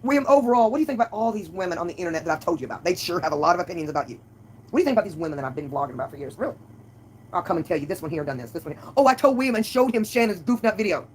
William, overall, what do you think about all these women on the internet that I've told you about? They sure have a lot of opinions about you. What do you think about these women that I've been blogging about for years? Really? I'll come and tell you, this one here done this one here. Oh, I told William and showed him Shannon's goof nut video.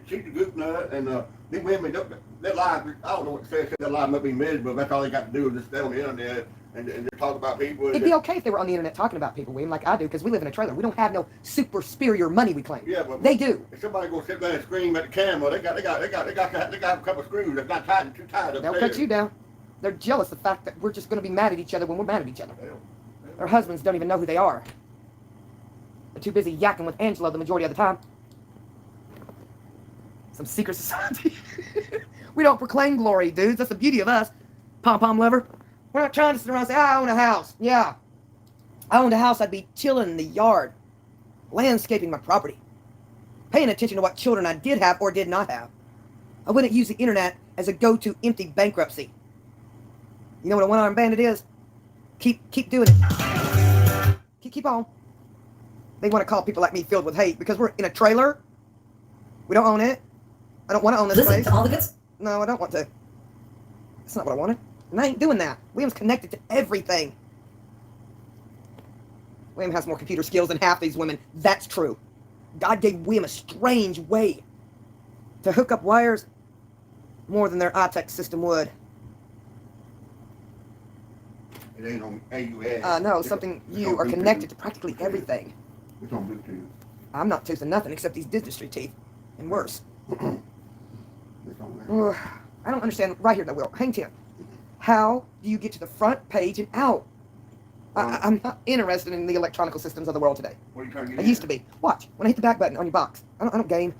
She's a goof nut, and them women, that lie, I don't know what to say, that lie might be miserable. That's all they got to do is just stay on the internet and talk about people. It'd be okay if they were on the internet talking about people, William, like I do, because we live in a trailer. We don't have no super superior money we claim. Yeah, but they do. If somebody go sit there and scream at the camera, they got a couple of screws that's not tied too tight. They'll cut you down. They're jealous of the fact that we're just going to be mad at each other when we're mad at each other. Their husbands don't even know who they are. They're too busy yakking with Angela the majority of the time. Some secret society. We don't proclaim glory, dudes. That's the beauty of us. Pom-pom lover. We're not trying to sit around and say, I own a house. Yeah. I owned a house, I'd be chilling in the yard. Landscaping my property. Paying attention to what children I did have or did not have. I wouldn't use the internet as a go-to empty bankruptcy. You know what a one-armed bandit is? Keep doing it. Keep on. They want to call people like me filled with hate because we're in a trailer. We don't own it. I don't want to own this place. To all the good... No, I don't want to. That's not what I wanted. And I ain't doing that. William's connected to everything. William has more computer skills than half these women. That's true. God gave William a strange way to hook up wires more than their iTech system would. It ain't on AUS. No, something you are connected to practically everything. It's on Bluetooth. I'm not toothing nothing except these dentistry teeth. And worse. I don't understand. Right here, though, Will. Hang to. How do you get to the front page and out? I'm not interested in the electronical systems of the world today. What are you trying to get I used to be. Watch. When I hit the back button on your box. I don't game.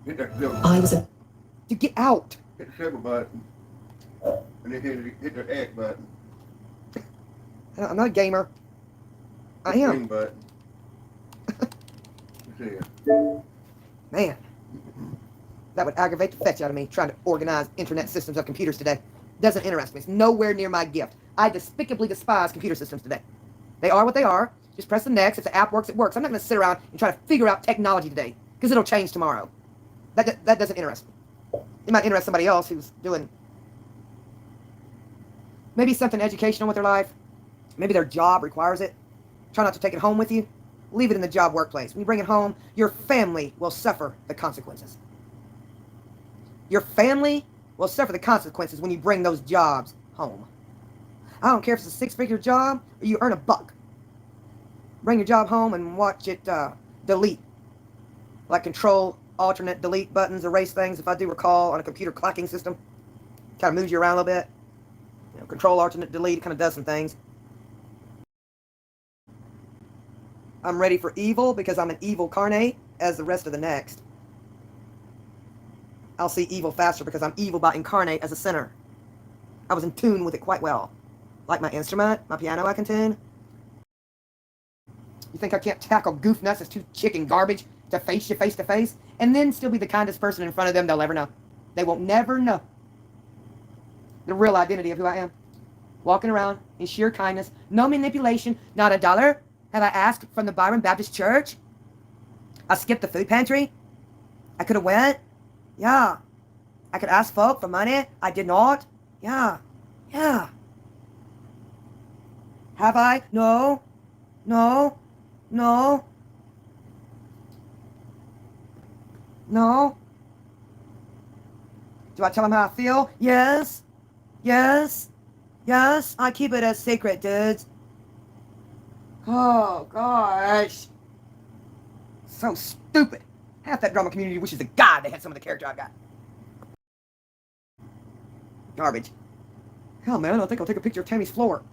Hit that silver. To get out. Hit the silver button. And then hit the X button. I'm not a gamer. I am. Green button. Let's see. Man. That would aggravate the fetch out of me, trying to organize internet systems of computers today. Doesn't interest me. It's nowhere near my gift. I despicably despise computer systems today. They are what they are. Just press the next. If the app works, it works. I'm not going to sit around and try to figure out technology today, because it'll change tomorrow. That doesn't interest me. It might interest somebody else who's doing maybe something educational with their life. Maybe their job requires it. Try not to take it home with you. Leave it in the job workplace. When you bring it home, your family will suffer the consequences. Your family will suffer the consequences when you bring those jobs home. I don't care if it's a six-figure job or you earn $1. Bring your job home and watch it delete. Like control, alternate, delete buttons, erase things, if I do recall, on a computer clacking system. Kind of moves you around a little bit. You know, control, alternate, delete, kind of does some things. I'm ready for evil because I'm an evil carnate as the rest of the next. I'll see evil faster because I'm evil by incarnate as a sinner. I was in tune with it quite well. Like my instrument, my piano I can tune. You think I can't tackle goof nuts as too chicken garbage to face you face to face? And then still be the kindest person in front of them they'll ever know. They won't never know the real identity of who I am. Walking around in sheer kindness, no manipulation, not $1 have I asked from the Byron Baptist Church. I skipped the food pantry. I could have went. Yeah. I could ask folk for money. I did not. Yeah. Yeah. Have I? No. No. No. No. Do I tell them how I feel? Yes. Yes. Yes. I keep it a secret, dudes. Oh, gosh. So stupid. Half that drama community wishes to God they had some of the character I got. Garbage. Hell, man, I think I'll take a picture of Tammy's floor.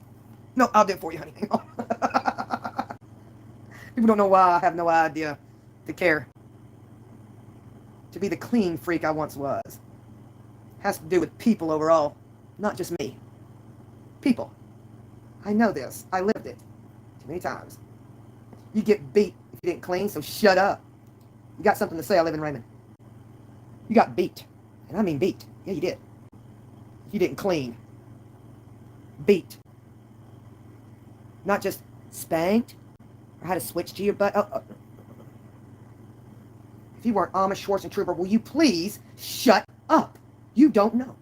No, I'll do it for you, honey. People don't know why I have no idea to care. To be the clean freak I once was. Has to do with people overall, not just me. People. I know this. I lived it. Too many times. You get beat if you didn't clean, so shut up. You got something to say, I live in Raymond. You got beat. And I mean beat. Yeah, you did. You didn't clean. Beat. Not just spanked or had a switch to your butt. If you weren't Amish Schwarzentrooper, will you please shut up? You don't know.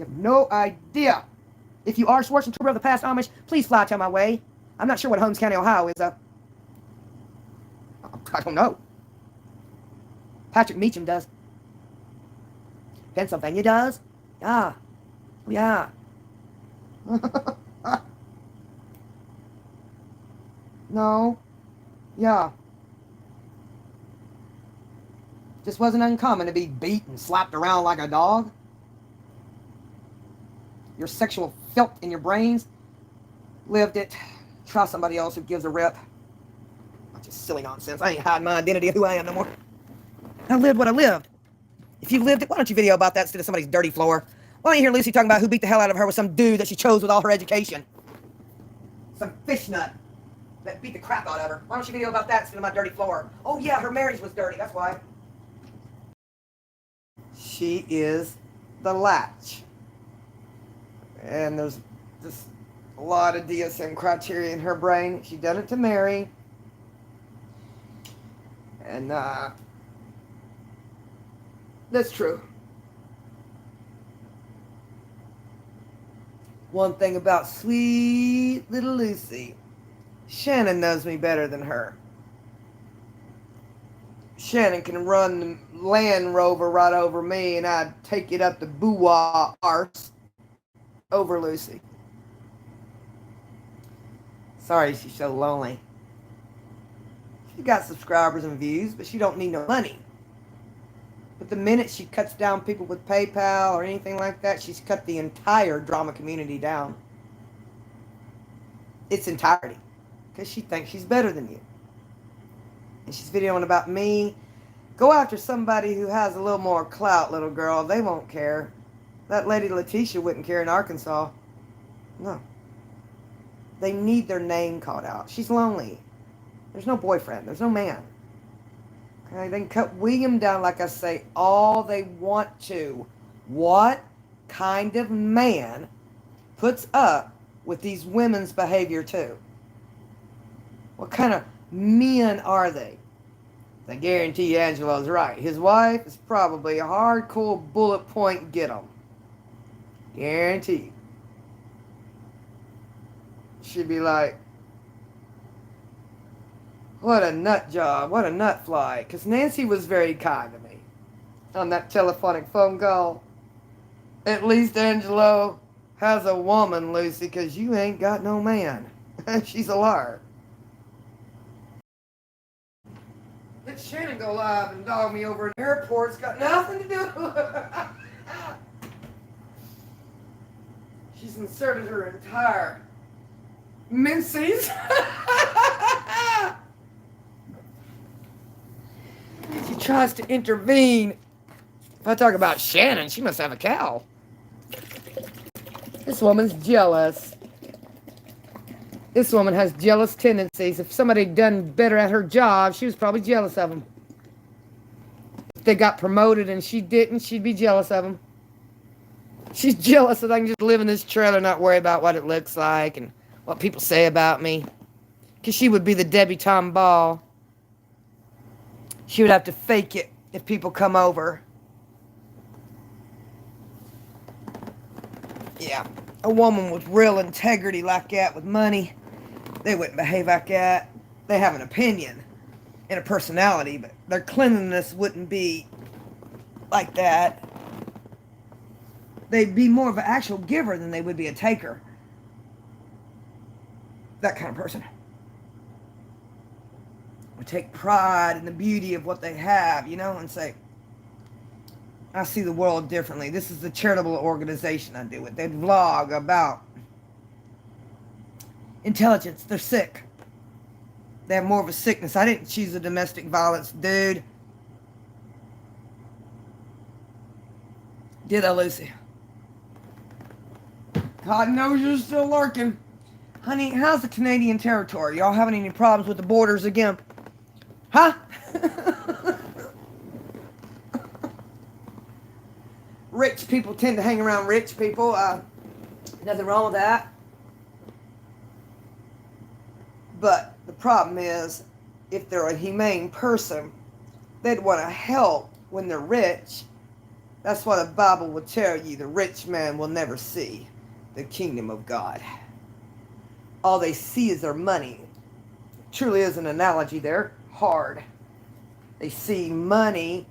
You have no idea. If you are Schwartz and Turbo of the past Amish, please fly to my way. I'm not sure what Holmes County, Ohio is, I don't know. Patrick Meacham does. Pennsylvania does? Yeah. Yeah. No. Yeah. Just wasn't uncommon to be beat and slapped around like a dog. Your sexual filth in your brains. Lived it. Try somebody else who gives a rip. Just silly nonsense. I ain't hiding my identity of who I am no more. I lived what I lived. If you lived it, why don't you video about that instead of somebody's dirty floor? Why don't you hear Lucy talking about who beat the hell out of her with some dude that she chose with all her education? Some fishnut that beat the crap out of her. Why don't you video about that instead of my dirty floor? Oh yeah, her marriage was dirty, that's why. She is the latch. And there's just a lot of DSM criteria in her brain. She done it to marry. And that's true. One thing about sweet little Lucy, Shannon knows me better than her. Shannon can run the Land Rover right over me, and I'd take it up the boo-wah arse over Lucy. Sorry she's so lonely. She got subscribers and views, but she don't need no money. But the minute she cuts down people with PayPal or anything like that, she's cut the entire drama community down. Its entirety. Because she thinks she's better than you. And she's videoing about me. Go after somebody who has a little more clout, little girl. They won't care. That lady Letitia wouldn't care in Arkansas. No. They need their name called out. She's lonely. There's no boyfriend. There's no man. Okay, they can cut William down, like I say, all they want to. What kind of man puts up with these women's behavior too? What kind of men are they? I guarantee you Angelo's right. His wife is probably a hardcore bullet point get 'em. Guarantee. She'd be like, what a nut job, what a nut fly. Because Nancy was very kind to me on that telephonic phone call. At least Angelo has a woman, Lucy, because you ain't got no man. She's a liar. Let Shannon go live and dog me over in the airport. It's got nothing to do with it. She's inserted her entire menses. She tries to intervene. If I talk about Shannon, she must have a cow. This woman's jealous. This woman has jealous tendencies. If somebody had done better at her job, she was probably jealous of them. If they got promoted and she didn't, she'd be jealous of them. She's jealous that I can just live in this trailer and not worry about what it looks like and what people say about me. Because she would be the debutante ball. She would have to fake it if people come over. Yeah, a woman with real integrity like that, with money, they wouldn't behave like that. They have an opinion and a personality, but their cleanliness wouldn't be like that. They'd be more of an actual giver than they would be a taker. That kind of person would take pride in the beauty of what they have, you know, and say, I see the world differently. This is the charitable organization I do it. They'd vlog about intelligence. They're sick. They have more of a sickness. I didn't choose a domestic violence dude. Did I, Lucy? God knows you're still lurking. Honey, how's the Canadian territory? Y'all having any problems with the borders again? Huh? Rich people tend to hang around rich people. Nothing wrong with that. But the problem is, if they're a humane person, they'd want to help when they're rich That's why the Bible will tell you the rich man will never see the kingdom of God. All they see is their money. Truly is an analogy there. Hard. They see money,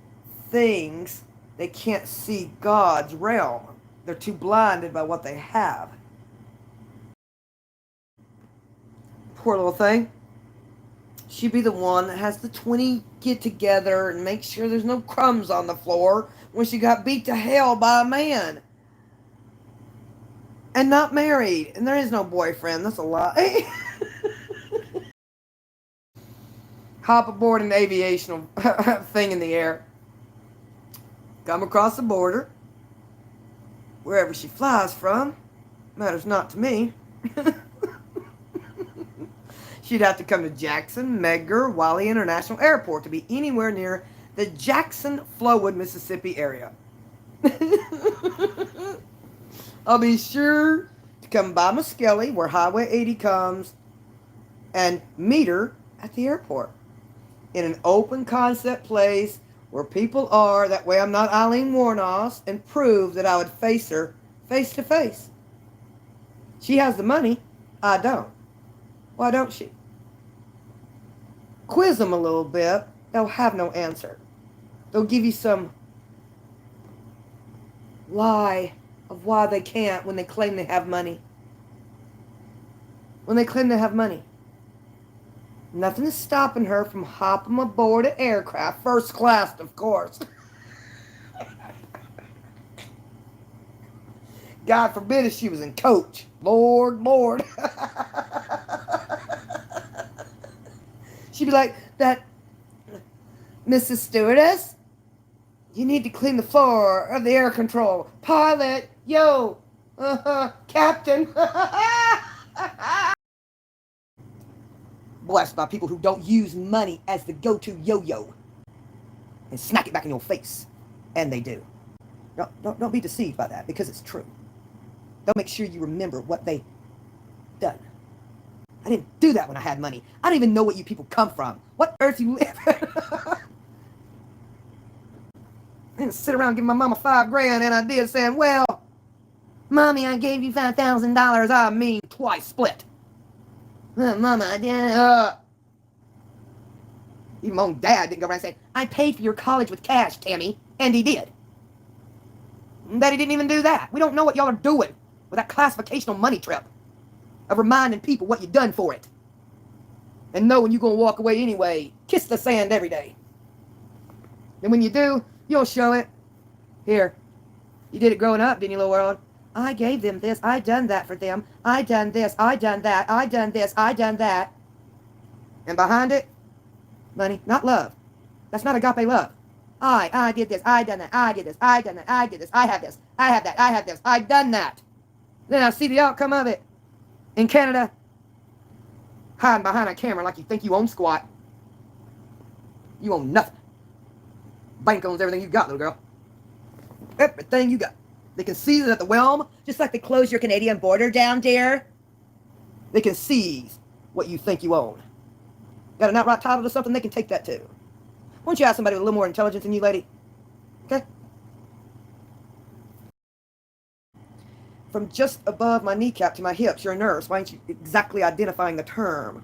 things. They can't see God's realm. They're too blinded by what they have. Poor little thing. She'd be the one that has the 20 get together and make sure there's no crumbs on the floor when she got beat to hell by a man. And not married. And there is no boyfriend. That's a lie. Hop aboard an aviational thing in the air. Come across the border. Wherever she flies from. Matters not to me. She'd have to come to Jackson, Medgar, Wiley International Airport to be anywhere near the Jackson-Flowood, Mississippi area. I'll be sure to come by Muskelly, where Highway 80 comes, and meet her at the airport. In an open concept place where people are, that way I'm not Eileen Warnos, and prove that I would face her face to face. She has the money, I don't. Why don't she? Quiz them a little bit, they'll have no answer. They'll give you some lie of why they can't when they claim they have money. When they claim they have money. Nothing is stopping her from hopping aboard an aircraft, first class, of course. God forbid if she was in coach. Lord, Lord. She'd be like, that Mrs. Stewardess, you need to clean the floor of the air control. Pilot, yo, Captain. Blessed by people who don't use money as the go-to yo-yo and smack it back in your face. And they do. Don't be deceived by that, because it's true. They'll make sure you remember what they done. I didn't do that when I had money. I don't even know what you people come from. What earth you live in. I didn't sit around giving my mama $5,000 and I did saying, well, Mommy, I gave you $5,000. I mean, twice split. Mama, I didn't. Even my own dad didn't go around and say, I paid for your college with cash, Tammy. And he did. Daddy didn't even do that. We don't know what y'all are doing with that classificational money trip of reminding people what you done for it. And knowing you're going to walk away anyway. Kiss the sand every day. And when you do, you'll show it. Here. You did it growing up, didn't you, little world? I gave them this. I done that for them. I done this. I done that. I done this. I done that. And behind it, money, not love. That's not agape love. I did this. I done that. I did this. I done that. I did this. I have this. I have that. I have this. I done that. Then I see the outcome of it. In Canada, hiding behind a camera like you think you own squat. You own nothing. Bank owns everything you got, little girl. Everything you got. They can seize it at the whelm, just like they close your Canadian border down there. They can seize what you think you own. Got an outright title to something, they can take that too. Why don't you ask somebody with a little more intelligence than you, lady? Okay? From just above my kneecap to my hips, you're a nurse. Why aren't you exactly identifying the term?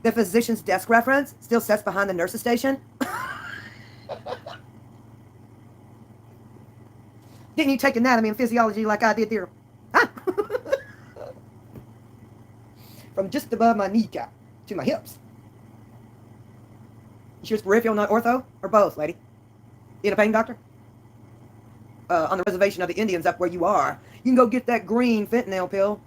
The physician's desk reference still sits behind the nurse's station. Didn't you take anatomy and physiology like I did there? Huh? From just above my kneecap to my hips. You sure it's peripheral, not ortho? Or both, lady? You a pain doctor? On the reservation of the Indians up where you are. You can go get that green fentanyl pill.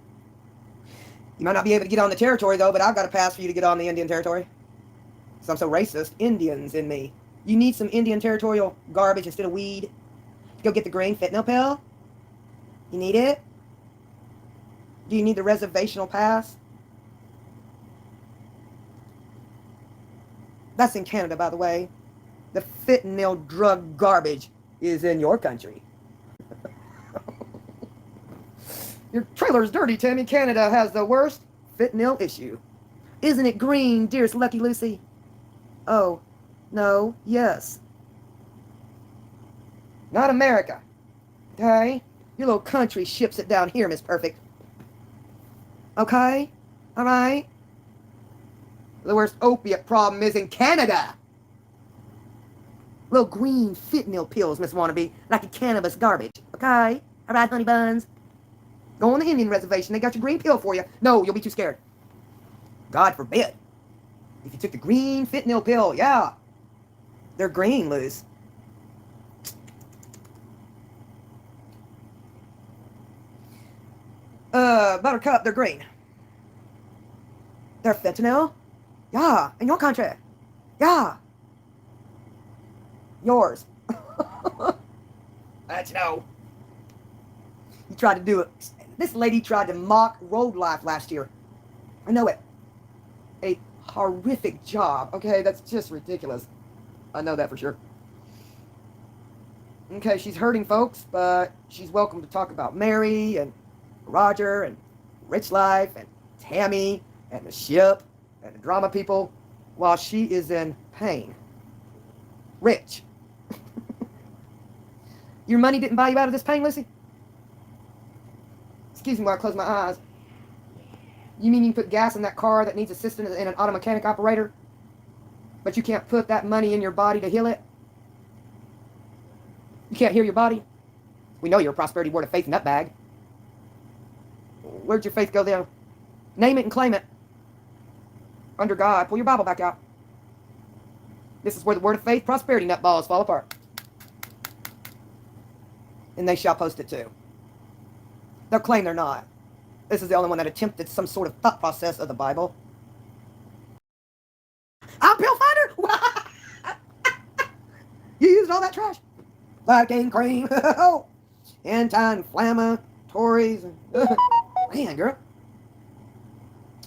You might not be able to get on the territory, though, but I've got a pass for you to get on the Indian territory. Because I'm so racist. Indians in me. You need some Indian territorial garbage instead of weed. Go get the green fentanyl pill? You need it? Do you need the reservational pass? That's in Canada, by the way. The fentanyl drug garbage is in your country. Your trailer's dirty, Tammy. Canada has the worst fentanyl issue. Isn't it green, dearest Lucky Lucy? Oh, no, yes. Not America. Okay? Your little country ships it down here, Miss Perfect. Okay? Alright? The worst opiate problem is in Canada. Little green fentanyl pills, Miss Wannabe, like a cannabis garbage. Okay? Alright, honey buns? Go on the Indian reservation. They got your green pill for you. No, you'll be too scared. God forbid. If you took the green fentanyl pill, yeah. They're green, Luz. Buttercup, they're green. They're fentanyl? Yeah, in your country. Yeah. Yours. That's no. You tried to do it. This lady tried to mock road life last year. I know it. A horrific job. Okay, that's just ridiculous. I know that for sure. Okay, she's hurting folks, but she's welcome to talk about Mary and Roger and Rich Life and Tammy and the ship and the drama people while she is in pain. Rich. Your money didn't buy you out of this pain, Lucy? Excuse me while I close my eyes. You mean you can put gas in that car that needs assistance in an auto mechanic operator, but you can't put that money in your body to heal it? You can't heal your body? We know you're a prosperity word of faith nutbag. Where'd your faith go then? Name it and claim it. Under God. Pull your Bible back out. This is where the word of faith prosperity nutballs fall apart. And they shall post it too. They'll claim they're not. This is the only one that attempted some sort of thought process of the Bible. I'm Pill Finder! You used all that trash? Lidocaine cream. Anti-inflammatories. Man, girl.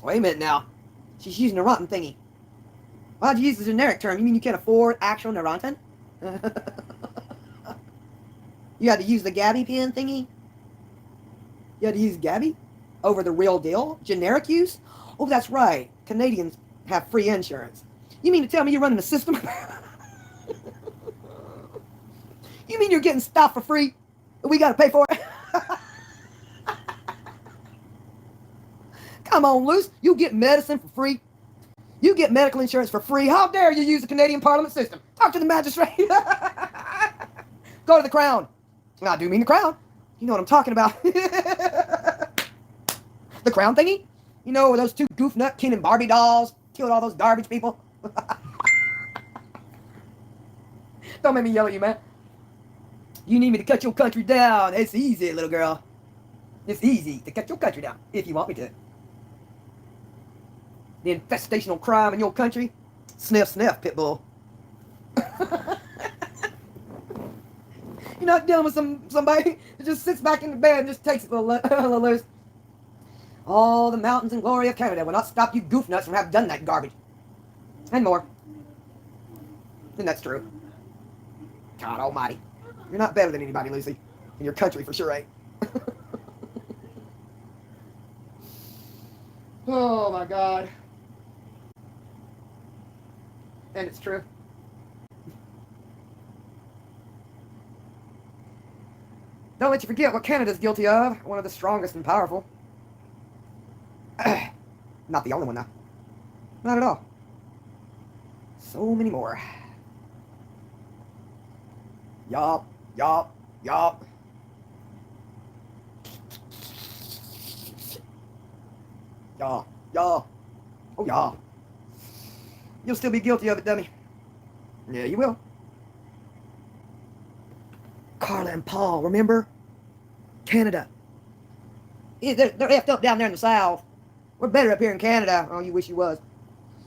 Wait a minute now. She's using a rotten thingy. Why'd you use the generic term? You mean you can't afford actual Neurontin? You had to use the Gabby pen thingy? You had to use Gabby over the real deal? Generic use? Oh, that's right. Canadians have free insurance. You mean to tell me you're running the system? You mean you're getting stuff for free? We got to pay for it? Come on, Luce. You get medicine for free. You get medical insurance for free. How dare you use the Canadian Parliament system? Talk to the magistrate. Go to the Crown. I do mean the Crown. You know what I'm talking about. The Crown thingy? You know where those two goof nut Ken and Barbie dolls killed all those garbage people? Don't make me yell at you, man. You need me to cut your country down. It's easy, little girl. It's easy to cut your country down if you want me to. The infestational crime in your country? Sniff, sniff, Pitbull. You're not dealing with somebody that just sits back in the bed and just takes it a little loose. All the mountains and glory of Canada will not stop you goof nuts from having done that garbage. And more. And that's true. God almighty. You're not better than anybody, Lucy. In your country, for sure ain't. Oh, my God. And it's true. Don't let you forget what Canada's guilty of. One of the strongest and powerful. Not the only one, though. Not at all. So many more. Yup, yup, yup. Yeah, yeah. Oh, yeah. You'll still be guilty of it, dummy. Yeah, you will. Carla and Paul, remember? Canada. Yeah, they're effed up down there in the South. We're better up here in Canada. Oh, you wish you was.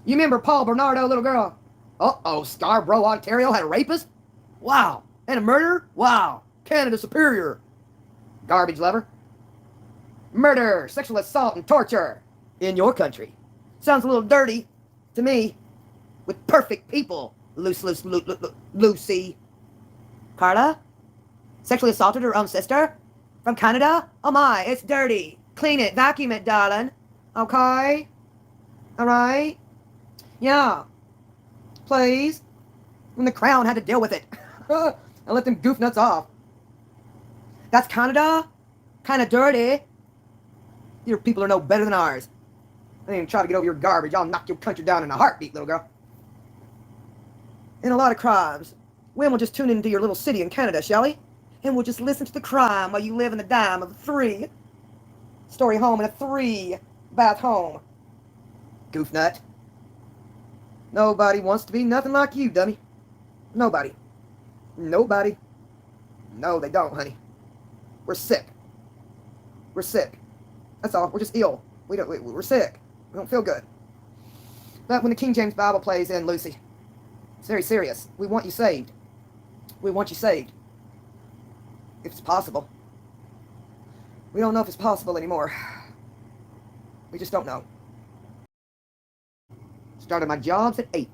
You remember Paul Bernardo, little girl? Uh-oh, Scarborough, Ontario had a rapist? Wow. And a murderer? Wow. Canada superior. Garbage lover. Murder, sexual assault, and torture in your country. Sounds a little dirty to me. With perfect people, Lucy. Carla? Sexually assaulted her own sister? From Canada? Oh my, it's dirty. Clean it, vacuum it, darling. Okay? Alright? Yeah. Please. When the Crown had to deal with it. and let them goof nuts off. That's Canada? Kind of dirty. Your people are no better than ours. They ain't even try to get over your garbage. I'll knock your country down in a heartbeat, little girl. In a lot of crimes, we'll just tune into your little city in Canada, shall we? And we'll just listen to the crime while you live in the dime of a 3-story home in a 3-bath home. Goof nut. Nobody wants to be nothing like you, dummy. Nobody. Nobody. No, they don't, honey. We're sick. We're sick. That's all. We're just ill. We're sick. We don't feel good. But when the King James Bible plays in, Lucy, it's very serious. We want you saved. We want you saved. If it's possible. We don't know if it's possible anymore. We just don't know. Started my jobs at 8.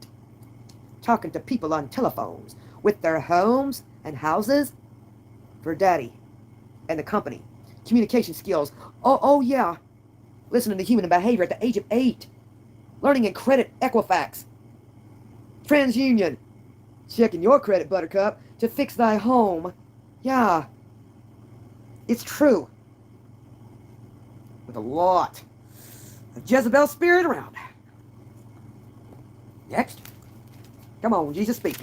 Talking to people on telephones with their homes and houses for daddy and the company. Communication skills. Oh yeah. Listening to human behavior at the age of 8. Learning in credit Equifax. TransUnion. Checking your credit, buttercup, to fix thy home. Yeah. It's true. With a lot of Jezebel spirit around. Next. Come on, Jesus, speak.